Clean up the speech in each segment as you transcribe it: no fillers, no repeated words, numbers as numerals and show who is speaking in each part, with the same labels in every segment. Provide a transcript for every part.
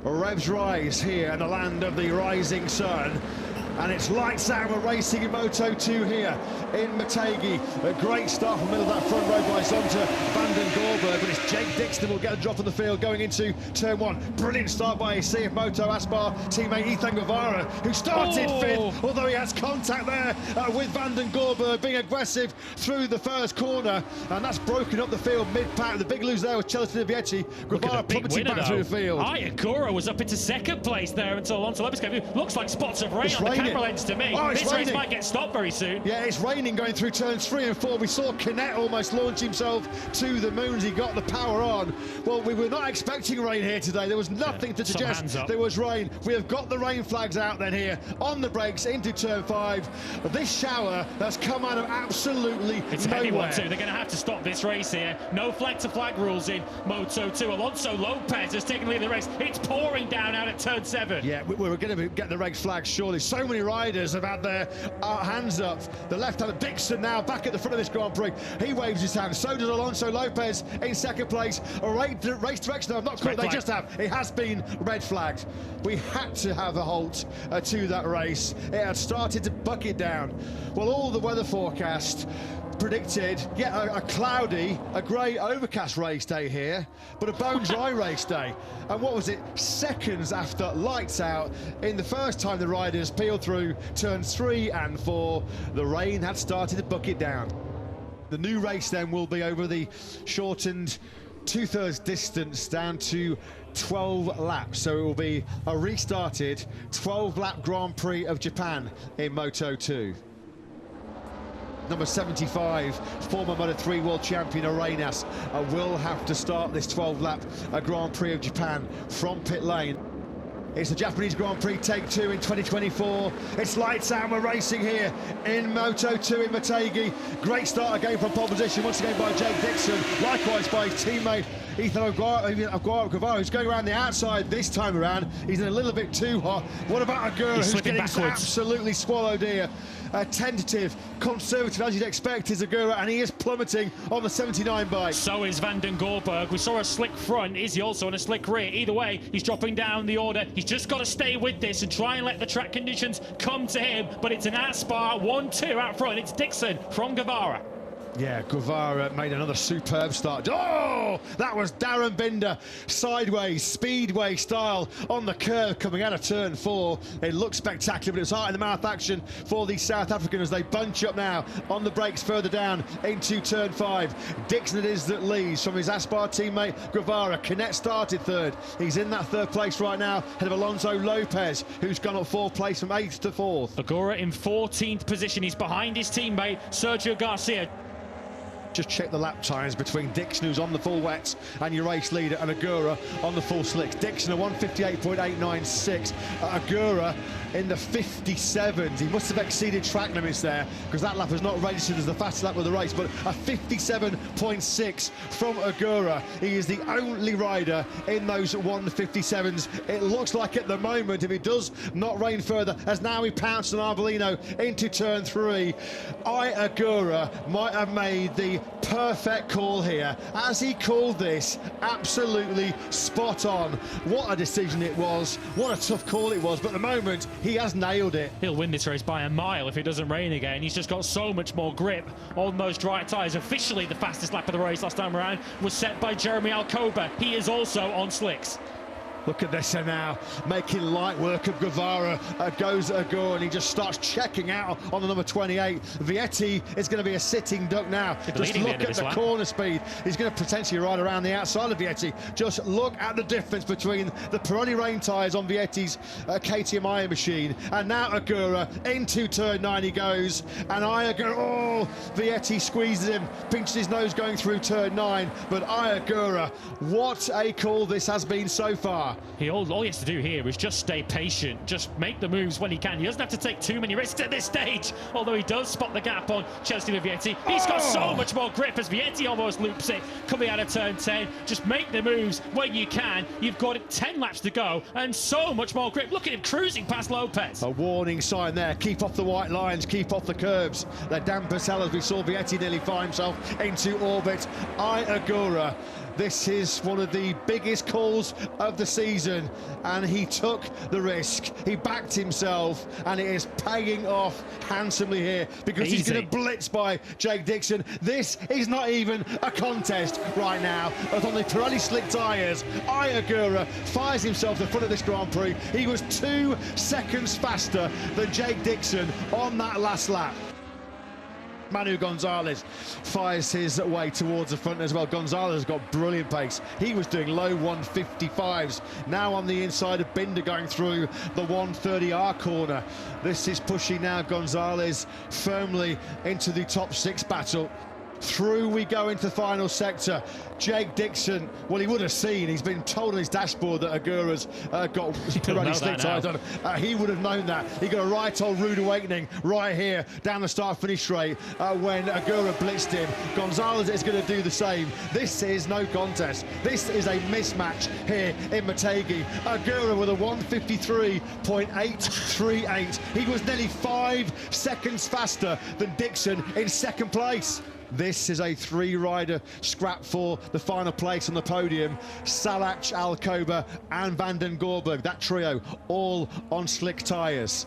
Speaker 1: Revs rise here in the land of the rising sun. And it's lights out. We're racing in Moto2 here in Motegi. A great start from the middle of that front row by Zonta van den Gorberg, but it's Jake Dixon who will get a drop on the field going into turn one. Brilliant start by his CF Moto Aspar teammate Ethan Guevara, who started fifth, although he has contact there with van den Gorberg being aggressive through the first corner, and that's broken up the field mid-pack. The big lose there was Celestino Vietti. Guevara plummeting back through the field.
Speaker 2: Ayagura was up into second place there until Alonso Lopez came through. Looks like spots of rain on the camera lens to me. This race might get stopped very soon.
Speaker 1: Yeah, it's raining going through turns 3 and 4. We saw Canet almost launch himself to the moon as he got the power on. Well, we were not expecting rain here today. There was nothing to suggest there was rain. We have got the rain flags out then here on the brakes into turn 5. This shower has come out of absolutely nowhere.
Speaker 2: They're going to have to stop this race here. No flag to flag rules in Moto2. Alonso Lopez has taken the lead of the race. It's pouring down out at turn 7.
Speaker 1: Yeah, we're going to get the red flag surely. So many riders have had their hands up. The left-hander Dixon now back at the front of this Grand Prix. He waves his hand. So does Alonso Lopez in second place. A race direction. I'm not caught. They just have. It has been red flagged. We had to have a halt to that race. It had started to bucket down. Well, all the weather forecast predicted a cloudy, a grey, overcast race day here, but a bone dry race day. And what was it? Seconds after lights out, in the first time the riders peeled through turns 3 and 4, the rain had started to bucket down. The new race then will be over the shortened 2/3 distance down to 12 laps, so it will be a restarted 12-lap Grand Prix of Japan in Moto2. Number 75, former Moto3 world champion Arenas will have to start this 12-lap Grand Prix of Japan from pit lane. It's the Japanese Grand Prix Take 2 in 2024. It's lights out, we're racing here in Moto2 in Motegi. Great start again from pole position, once again by Jake Dixon, likewise by his teammate Ethan Guevara, who's going around the outside this time around. He's in a little bit too hot. What about Agura, who's getting absolutely swallowed here? Tentative, conservative, as you'd expect, is Agura, and he is plummeting on the 79 bike.
Speaker 2: So is van den Gorberg. We saw a slick front. Is he also on a slick rear? Either way, he's dropping down the order. He's just got to stay with this and try and let the track conditions come to him. But it's an Aspar 1-2 out front. It's Dixon from Guevara.
Speaker 1: Yeah, Guevara made another superb start. Oh, that was Darren Binder, sideways, speedway style on the curve coming out of turn 4. It looked spectacular, but it was heart in the mouth action for the South African as they bunch up now on the brakes further down into turn 5. Dixon it is that leads from his Aspar teammate Guevara. Canet started third. He's in that third place right now, ahead of Alonso Lopez, who's gone up 4th place from 8th to 4th.
Speaker 2: Agura in 14th position. He's behind his teammate Sergio Garcia.
Speaker 1: Just check the lap times between Dixon, who's on the full wets, and your race leader, and Agura on the full slicks. Dixon a 1:58.896. Agura in the 57s. He must have exceeded track limits there, because that lap was not registered as the fastest lap of the race, but a 57.6 from Agura. He is the only rider in those 1:57s. It looks like at the moment, if it does not rain further, as now he pounced on Arbolino into turn 3, Agura might have made the perfect call here, as he called this absolutely spot on. What a decision it was, what a tough call it was, but at the moment he has nailed it.
Speaker 2: He'll win this race by a mile if it doesn't rain again. He's just got so much more grip on those dry tyres. Officially the fastest lap of the race last time around was set by Jeremy Alcoba. He is also on slicks.
Speaker 1: Look at this now, making light work of Guevara. Goes Agura, and he just starts checking out on the number 28. Vietti is going to be a sitting duck now. Just look at the corner speed. He's going to potentially ride around the outside of Vietti. Just look at the difference between the Pirelli rain tyres on Vietti's KTM machine. And now Agura into turn 9 he goes. And Agura, Vietti squeezes him, pinches his nose going through turn 9. But Agura, what a call this has been so far.
Speaker 2: All he has to do here is just stay patient, just make the moves when he can. He doesn't have to take too many risks at this stage, although he does spot the gap on Celestino Vietti. He's got so much more grip as Vietti almost loops it coming out of turn 10. Just make the moves when you can. You've got 10 laps to go and so much more grip. Look at him cruising past Lopez.
Speaker 1: A warning sign there. Keep off the white lines, keep off the curbs. They're damp as hell as we saw Vietti nearly find himself into orbit. Agura This is one of the biggest calls of the season, and he took the risk. He backed himself, and it is paying off handsomely here because he's going to blitz by Jake Dixon. This is not even a contest right now. As on the Pirelli slick tyres, Ayagura fires himself to the front of this Grand Prix. He was 2 seconds faster than Jake Dixon on that last lap. Manu Gonzalez fires his way towards the front as well. Gonzalez has got brilliant pace. He was doing low 155s. Now on the inside of Binder going through the 130R corner. This is pushing now Gonzalez firmly into the top 6 battle. Through we go into the final sector. Jake Dixon, well, he would have seen, he's been told on his dashboard that Agura's got Pirelli slick tyres on. He would have known that. He got a right old rude awakening right here down the start-finish straight when Agura blitzed him. Gonzalez is going to do the same. This is no contest. This is a mismatch here in Motegi. Agura with a 153.838. He was nearly 5 seconds faster than Dixon in second place. This is a 3-rider scrap for the final place on the podium. Salach, Alcoba and Van den Gorberg, that trio, all on slick tyres.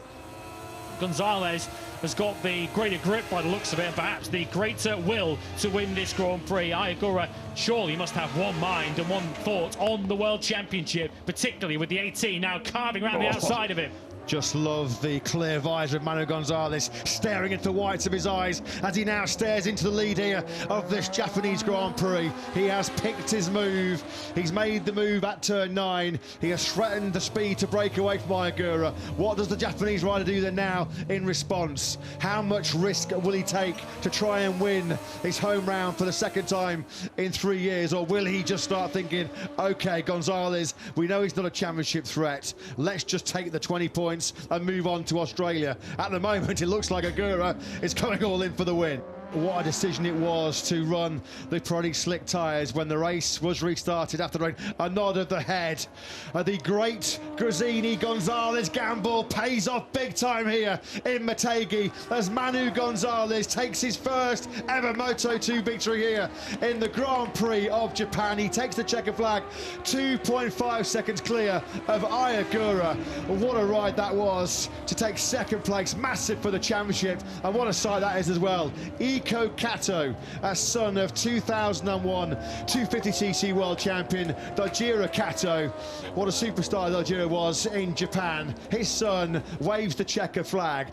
Speaker 2: Gonzalez has got the greater grip by the looks of it, perhaps the greater will to win this Grand Prix. Ayagura surely must have one mind and one thought on the World Championship, particularly with the 18 now carving around the outside of him.
Speaker 1: Just love the clear visor of Manu Gonzalez, staring into the whites of his eyes as he now stares into the lead here of this Japanese Grand Prix. He has picked his move. He's made the move at turn 9. He has threatened the speed to break away from Ayagura. What does the Japanese rider do then now in response? How much risk will he take to try and win his home round for the second time in 3 years? Or will he just start thinking, okay, Gonzalez, we know he's not a championship threat. Let's just take the 20 points and move on to Australia. At the moment, it looks like Agura is going all in for the win. What a decision it was to run the Pirelli slick tyres when the race was restarted after the rain. A nod of the head. The great Grazzini Gonzalez gamble pays off big time here in Motegi as Manu Gonzalez takes his first ever Moto2 victory here in the Grand Prix of Japan. He takes the checkered flag 2.5 seconds clear of Ayagura. What a ride that was to take second place. Massive for the championship, and what a sight that is as well. Iko Kato, a son of 2001 250cc world champion Dojiro Kato. What a superstar Dojiro was in Japan. His son waves the checker flag.